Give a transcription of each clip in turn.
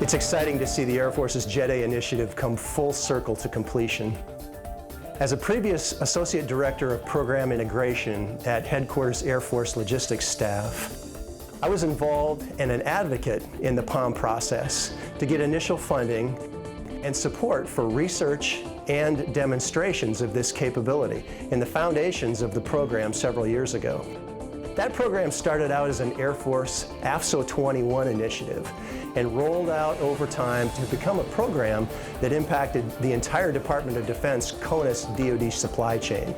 It's exciting to see the Air Force's Jet A initiative come full circle to completion. As a previous Associate Director of Program Integration at Headquarters Air Force Logistics Staff, I was involved and an advocate in the POM process to get initial funding and support for research and demonstrations of this capability in the foundations of the program several years ago. That program started out as an Air Force AFSO 21 initiative and rolled out over time to become a program that impacted the entire Department of Defense CONUS DoD supply chain.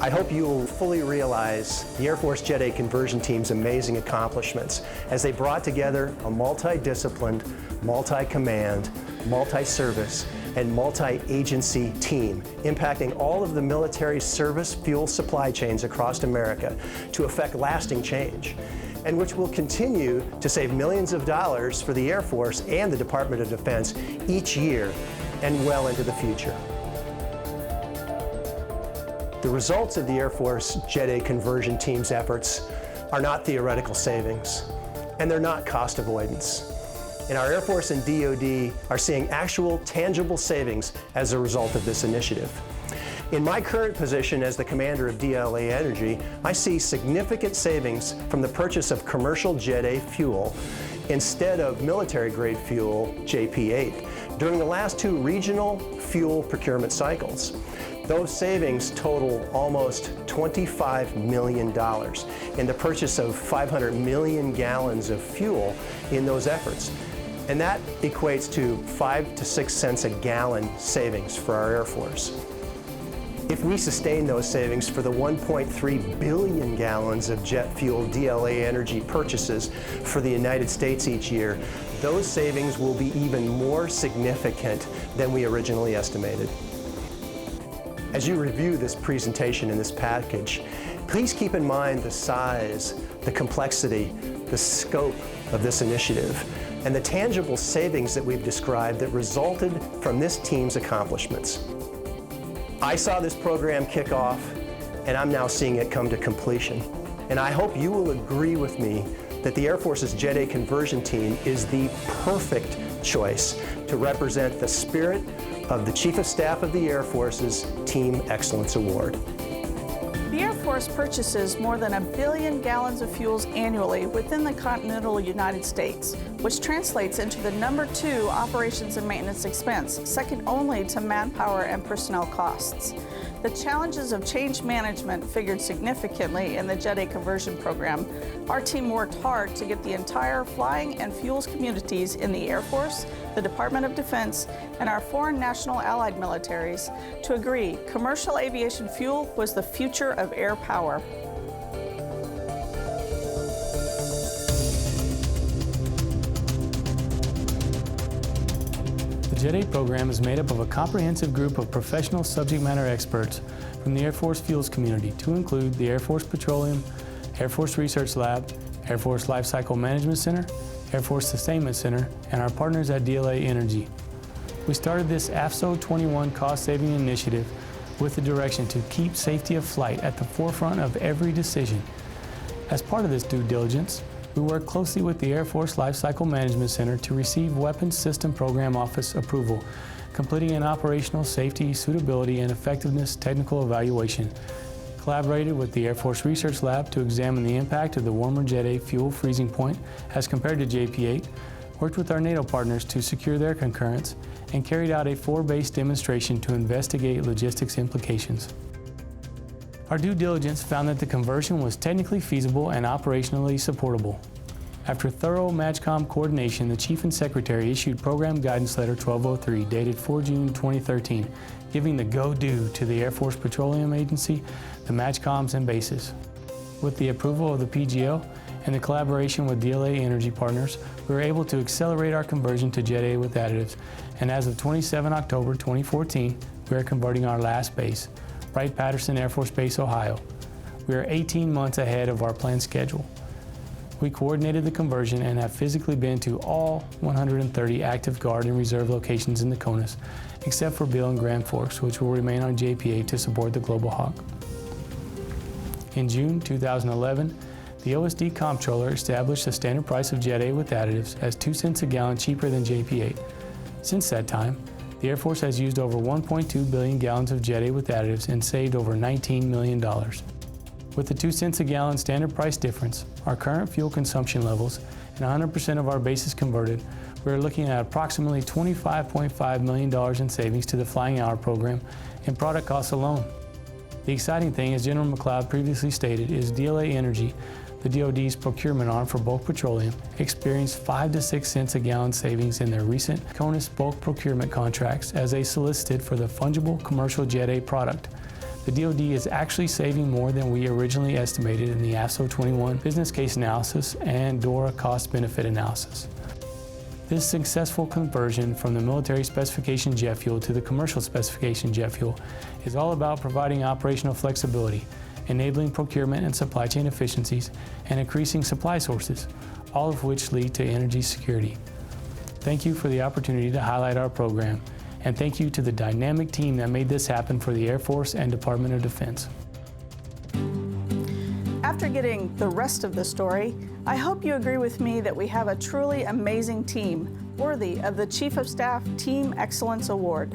I hope you will fully realize the Air Force Jet A conversion team's amazing accomplishments as they brought together a multi-disciplined, multi-command, multi-service, and multi-agency team, impacting all of the military service fuel supply chains across America to effect lasting change, and which will continue to save millions of dollars for the Air Force and the Department of Defense each year and well into the future. The results of the Air Force Jet A conversion team's efforts are not theoretical savings, and they're not cost avoidance. And our Air Force and DoD are seeing actual, tangible savings as a result of this initiative. In my current position as the commander of DLA Energy, I see significant savings from the purchase of commercial Jet A fuel instead of military-grade fuel, JP-8, during the last two regional fuel procurement cycles. Those savings total almost $25 million in the purchase of 500 million gallons of fuel in those efforts. And that equates to 5 to 6 cents a gallon savings for our Air Force. If we sustain those savings for the 1.3 billion gallons of jet fuel DLA Energy purchases for the United States each year, those savings will be even more significant than we originally estimated. As you review this presentation in this package, please keep in mind the size, the complexity, the scope of this initiative, and the tangible savings that we've described that resulted from this team's accomplishments. I saw this program kick off, and I'm now seeing it come to completion. And I hope you will agree with me that the Air Force's Jet A conversion team is the perfect choice to represent the spirit of the Chief of Staff of the Air Force's Team Excellence Award. The Air Force purchases more than 1 billion gallons of fuels annually within the continental United States, which translates into the #2 operations and maintenance expense, second only to manpower and personnel costs. The challenges of change management figured significantly in the Jet A conversion program. Our team worked hard to get the entire flying and fuels communities in the Air Force, the Department of Defense, and our foreign national allied militaries to agree commercial aviation fuel was the future of air power. The Jet A program is made up of a comprehensive group of professional subject matter experts from the Air Force fuels community to include the Air Force Petroleum, Air Force Research Lab, Air Force Lifecycle Management Center, Air Force Sustainment Center, and our partners at DLA Energy. We started this AFSO 21 cost-saving initiative with the direction to keep safety of flight at the forefront of every decision. As part of this due diligence, we worked closely with the Air Force Lifecycle Management Center to receive Weapons System Program Office approval, completing an operational safety, suitability, and effectiveness technical evaluation. Collaborated with the Air Force Research Lab to examine the impact of the warmer Jet A fuel freezing point as compared to JP-8, worked with our NATO partners to secure their concurrence, and carried out a 4-base demonstration to investigate logistics implications. Our due diligence found that the conversion was technically feasible and operationally supportable. After thorough MAJCOM coordination, the Chief and Secretary issued Program Guidance Letter 1203, dated 4 June 2013, giving the go-do to the Air Force Petroleum Agency, the MAJCOMs, and bases. With the approval of the PGL and the collaboration with DLA Energy partners, we were able to accelerate our conversion to Jet A with additives, and as of 27 October 2014, we are converting our last base, Wright-Patterson Air Force Base, Ohio. We are 18 months ahead of our planned schedule. We coordinated the conversion and have physically been to all 130 active Guard and Reserve locations in the CONUS, except for Beale and Grand Forks, which will remain on JP-8 to support the Global Hawk. In June 2011, The OSD comptroller established the standard price of Jet A with additives as 2 cents a gallon cheaper than JP8. Since that time, the Air Force has used over 1.2 billion gallons of Jet A with additives and saved over $19 million. With the 2 cents a gallon standard price difference, our current fuel consumption levels, and 100% of our bases converted, we are looking at approximately $25.5 million in savings to the flying hour program and product costs alone. The exciting thing, as General McLeod previously stated, is DLA Energy, the DoD's procurement arm for bulk petroleum, experienced 5 to 6 cents a gallon savings in their recent CONUS bulk procurement contracts as they solicited for the fungible commercial Jet A product. The DoD is actually saving more than we originally estimated in the ASO 21 business case analysis and DORA cost-benefit analysis. This successful conversion from the military specification jet fuel to the commercial specification jet fuel is all about providing operational flexibility, enabling procurement and supply chain efficiencies, and increasing supply sources, all of which lead to energy security. Thank you for the opportunity to highlight our program, and thank you to the dynamic team that made this happen for the Air Force and Department of Defense. After getting the rest of the story, I hope you agree with me that we have a truly amazing team, worthy of the Chief of Staff Team Excellence Award.